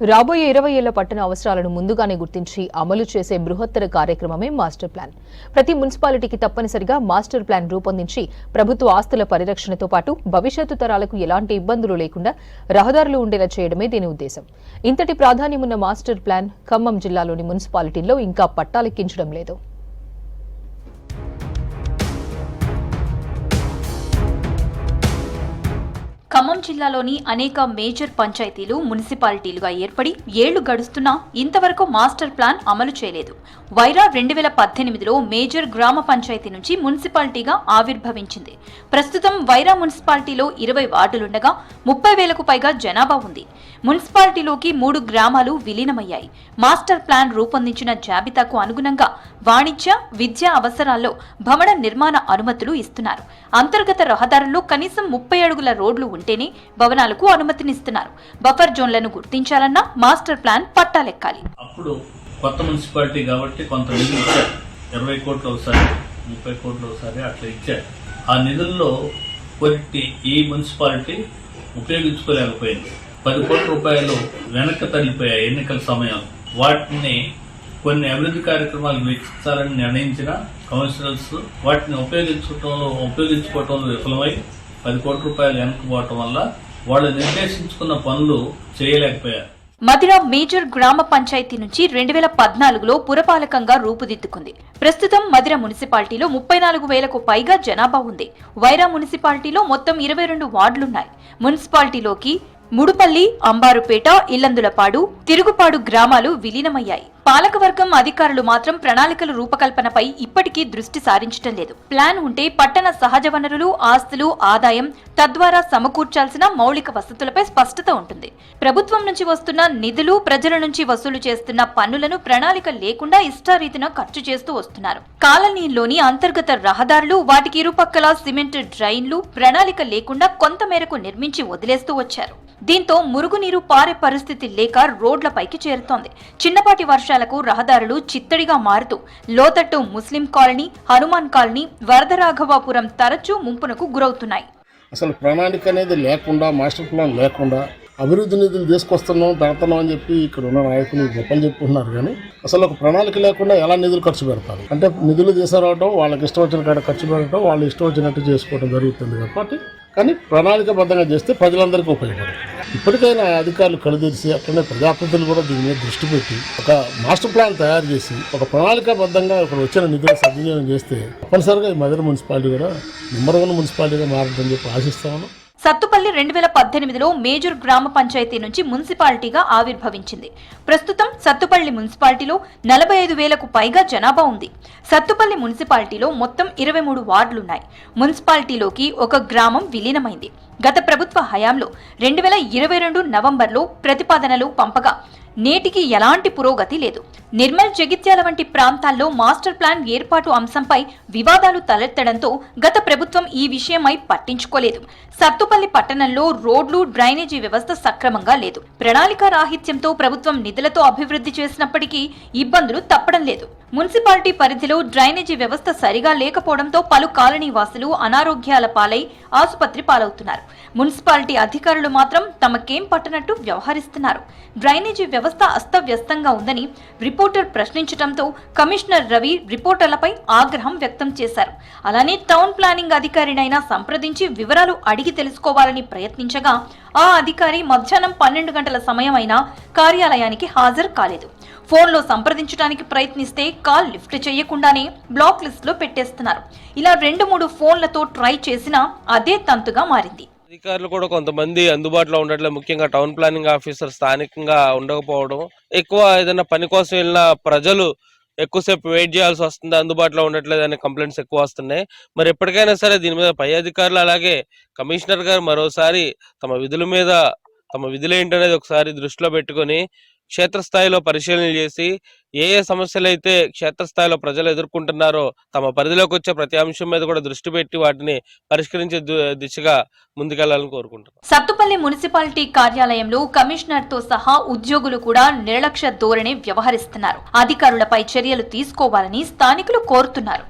రాబోయే 20 ఏళ్ల పట్టణ అవసరాలను ముందుగానే గుర్తించి అమలు చేసే బృహత్తర కార్యక్రమమే మాస్టర్ ప్లాన్. ప్రతి మున్సిపాలిటీకి తప్పనిసరిగా మాస్టర్ ప్లాన్ రూపొందించి ప్రభుత్వ ఆస్తుల పరిరక్షణతో పాటు భవిష్యత్తు తరాలకు ఎలాంటి ఇబ్బందులు లేకుండా రహదారులు ఉండేలా చేయడమే దీని ఉద్దేశం. ఇంతటి ప్రాధాన్యమున్న మాస్టర్ ప్లాన్ ఖమ్మం జిల్లాలోని మున్సిపాలిటీల్లో ఇంకా పట్టాలెక్కించడం లేదు. ఖమ్మం జిల్లాలోని అనేక మేజర్ పంచాయతీలు మున్సిపాలిటీలుగా ఏర్పడి ఏళ్లు గడుస్తున్నా ఇంతవరకు మాస్టర్ ప్లాన్ అమలు చేయలేదు. వైరా 2018లో మేజర్ గ్రామ పంచాయతీ నుంచి మున్సిపాలిటీగా ఆవిర్భవించింది. ప్రస్తుతం వైరా మున్సిపాలిటీలో 20 వార్డులుండగా 30,000కు పైగా జనాభా ఉంది. మున్సిపాలిటీలోకి 3 గ్రామాలు విలీనమయ్యాయి. మాస్టర్ ప్లాన్ రూపొందించిన జాబితాకు అనుగుణంగా వాణిజ్య, విద్యా అవసరాల్లో భవన నిర్మాణ అనుమతులు ఇస్తున్నారు. అంతర్గత రహదారుల్లో కనీసం 30 అడుగుల రోడ్లు ఉంటేనే భవనాలకు అనుమతినిస్తున్నారు. బఫర్ జోన్లను గుర్తించాలన్నా మాస్టర్ ప్లాన్ పట్టాలెక్కాలి. అప్పుడు కొత్త మున్సిపాలిటీ కాబట్టి కొంత నిధులు ఇచ్చారు. 20 కోట్లు ఒకసారి, 30 కోట్లు ఒకసారి అట్లా ఇచ్చారు. ఆ నిధుల్లో కొన్ని ఈ మున్సిపాలిటీ ఉపయోగించుకోలేకపోయింది. 10 కోట్ల రూపాయలు వెనక్కి తల్లిపోయాయి ఎన్నికల సమయం. వాటిని కొన్ని అభివృద్ధి కార్యక్రమాలు వెచ్చించాలని నిర్ణయించిన కౌన్సిలర్స్ వాటిని ఉపయోగించుకోవటంలో విఫలమై 10 కోట్ల రూపాయలు వెనక్కిపోవటం వల్ల వాళ్ళు నిర్దేశించుకున్న పనులు చేయలేకపోయారు. మధిర మేజర్ గ్రామ పంచాయతీ నుంచి 2014లో పురపాలకంగా రూపుదిద్దుకుంది. ప్రస్తుతం మధిర మున్సిపాలిటీలో 34,000కు పైగా జనాభా ఉంది. వైరా మున్సిపాలిటీలో మొత్తం 22 వార్డులున్నాయి. మున్సిపాలిటీలోకి ముడుపల్లి, అంబారుపేట, ఇల్లందులపాడు, తిరుగుపాడు గ్రామాలు విలీనమయ్యాయి. పాలకవర్గం అధికారులు మాత్రం ప్రణాళికల రూపకల్పనపై ఇప్పటికీ దృష్టి సారించడం లేదు. ప్లాన్ ఉంటే పట్టణ సహజ వనరులు, ఆస్తులు, ఆదాయం, తద్వారా సమకూర్చాల్సిన మౌలిక వసతులపై స్పష్టత ఉంటుంది. ప్రభుత్వం నుంచి వస్తున్న నిధులు, ప్రజల నుంచి వసూలు చేస్తున్న పన్నులను ప్రణాళిక లేకుండా ఇష్టారీతిన ఖర్చు చేస్తూ వస్తున్నారు. కాలనీల్లోని అంతర్గత రహదారులు, వాటికి ఇరుపక్కల సిమెంట్ డ్రైన్లు ప్రణాళిక లేకుండా కొంతమేరకు నిర్మించి వదిలేస్తూ వచ్చారు. దీంతో మురుగునీరు పారే పరిస్థితి లేక రోడ్లపైకి చేరుతోంది. చిన్నపాటి వర్షాలకు రహదారులు చిత్తడిగా మారుతూ లోతట్టు ముస్లిం కాలనీ, హనుమాన్ కాలనీ, వరదరాఘవాపురం తరచూ ముంపునకు గురవుతున్నాయి. అసలు ప్రణాళిక అనేది లేకుండా, మాస్టర్ ప్లాన్ లేకుండా అభివృద్ధి నిధులు తీసుకొస్తున్నాం, పెడుతున్నాం అని చెప్పి ఇక్కడ ఉన్న నాయకులు గొప్పలు చెప్పుకుంటున్నారు. కానీ అసలు ఒక ప్రణాళిక లేకుండా ఎలా నిధులు ఖర్చు పెడతారు అంటే నిధులు తీసుకురావడం, వాళ్ళకి ఇష్టం వచ్చిన కాడ ఖర్చు పెట్టడం, వాళ్ళు ఇష్టం వచ్చినట్టు చేసుకోవడం జరుగుతుంది కాబట్టి. కానీ ప్రణాళికబద్ధంగా చేస్తే ప్రజలందరికీ ఉపయోగపడుతుంది. ఇప్పటికైనా అధికారులు కలుదెరిసి అట్లనే ప్రజాప్రతినిధులు కూడా దీని మీద దృష్టి పెట్టి ఒక మాస్టర్ ప్లాన్ తయారు చేసి ఒక ప్రణాళికాబద్ధంగా ఇక్కడ వచ్చిన నిధులు సద్వినియోగం చేస్తే తప్పనిసరిగా ఈ మధిర మున్సిపాలిటీ కూడా నెంబర్ 1 మున్సిపాలిటీగా మారుతుందని చెప్పి ఆశిస్తాను. సత్తుపల్లి 2018లో మేజర్ గ్రామ పంచాయతీ నుంచి మున్సిపాలిటీగా ఆవిర్భవించింది. ప్రస్తుతం సత్తుపల్లి మున్సిపాలిటీలో 45,000కు పైగా జనాభా ఉంది. సత్తుపల్లి మున్సిపాలిటీలో మొత్తం 23 వార్డులున్నాయి. మున్సిపాలిటీలోకి ఒక గ్రామం విలీనమైంది. గత ప్రభుత్వ హయాంలో 2022 నవంబర్లో ప్రతిపాదనలు పంపగా నేటికి ఎలాంటి పురోగతి లేదు. నిర్మల్, జగిత్యాల వంటి ప్రాంతాల్లో మాస్టర్ ప్లాన్ ఏర్పాటు అంశంపై వివాదాలు తలెత్తడంతో గత ప్రభుత్వం ఈ విషయమై పట్టించుకోలేదు. సత్తుపల్లి పట్టణంలో రోడ్లు, డ్రైనేజీ వ్యవస్థ సక్రమంగా లేదు. ప్రణాళిక రాహిత్యంతో ప్రభుత్వం నిధులతో అభివృద్ధి చేసినప్పటికీ ఇబ్బందులు తప్పడం లేదు. మున్సిపాలిటీ పరిధిలో డ్రైనేజీ వ్యవస్థ సరిగా లేకపోవడంతో పలు కాలనీ వాసులు అనారోగ్యాల పాలై ఆసుపత్రి పాలవుతున్నారు. మున్సిపాలిటీ అధికారులు మాత్రం తమకేం పట్టనట్టు వ్యవహరిస్తున్నారు. డ్రైనేజీ వ్యవస్థ అస్తవ్యస్తంగా ఉందని రిపోర్టర్ ప్రశ్నించడంతో కమిషనర్ రవి రిపోర్టర్లపై ఆగ్రహం వ్యక్తం చేశారు. అలానే టౌన్ ప్లానింగ్ అధికారినైనా సంప్రదించి వివరాలు అడిగి తెలుసుకోవాలని ప్రయత్నించగా ఆ అధికారి మధ్యాహ్నం 12 గంటల సమయం అయినా కార్యాలయానికి హాజరు కాలేదు. ఫోన్లో సంప్రదించడానికి ప్రయత్నిస్తే కాల్ లిఫ్ట్ చేయకుండానే బ్లాక్ లిస్ట్ లో పెట్టేస్తున్నారు. ఇలా 2-3 ఫోన్లతో ట్రై చేసినా అదే తంతుగా మారింది. అధికారులు కూడా కొంతమంది అందుబాటులో ఉండట్లేదు. ముఖ్యంగా టౌన్ ప్లానింగ్ ఆఫీసర్ స్థానికంగా ఉండకపోవడం, ఎక్కువ ఏదైనా పని కోసం వెళ్ళిన ప్రజలు ఎక్కువసేపు వెయిట్ చేయాల్సి వస్తుంది, అందుబాటులో ఉండట్లేదు అనే కంప్లైంట్స్ ఎక్కువ వస్తున్నాయి. మరి ఎప్పటికైనా సరే దీని మీద పై అధికారులు అలాగే కమిషనర్ గారు మరోసారి తమ విధులు ఏంటనేది ఒకసారి దృష్టిలో పెట్టుకొని క్షేత్రస్థాయిలో పరిశీలన చేసి ఏ సమస్యలు అయితే క్షేత్రస్థాయిలో ప్రజలు ఎదుర్కొంటున్నారో తమ పరిధిలోకి వచ్చే ప్రతి అంశం మీద కూడా దృష్టి పెట్టి వాటిని పరిష్కరించే దిశగా ముందుకెళ్లాలని కోరుకుంటున్నాం. సత్తుపల్లి మున్సిపాలిటీ కార్యాలయంలో కమిషనర్ తో సహా ఉద్యోగులు కూడా నిర్లక్ష్య ధోరణి వ్యవహరిస్తున్నారు. అధికారులపై చర్యలు తీసుకోవాలని స్థానికులు కోరుతున్నారు.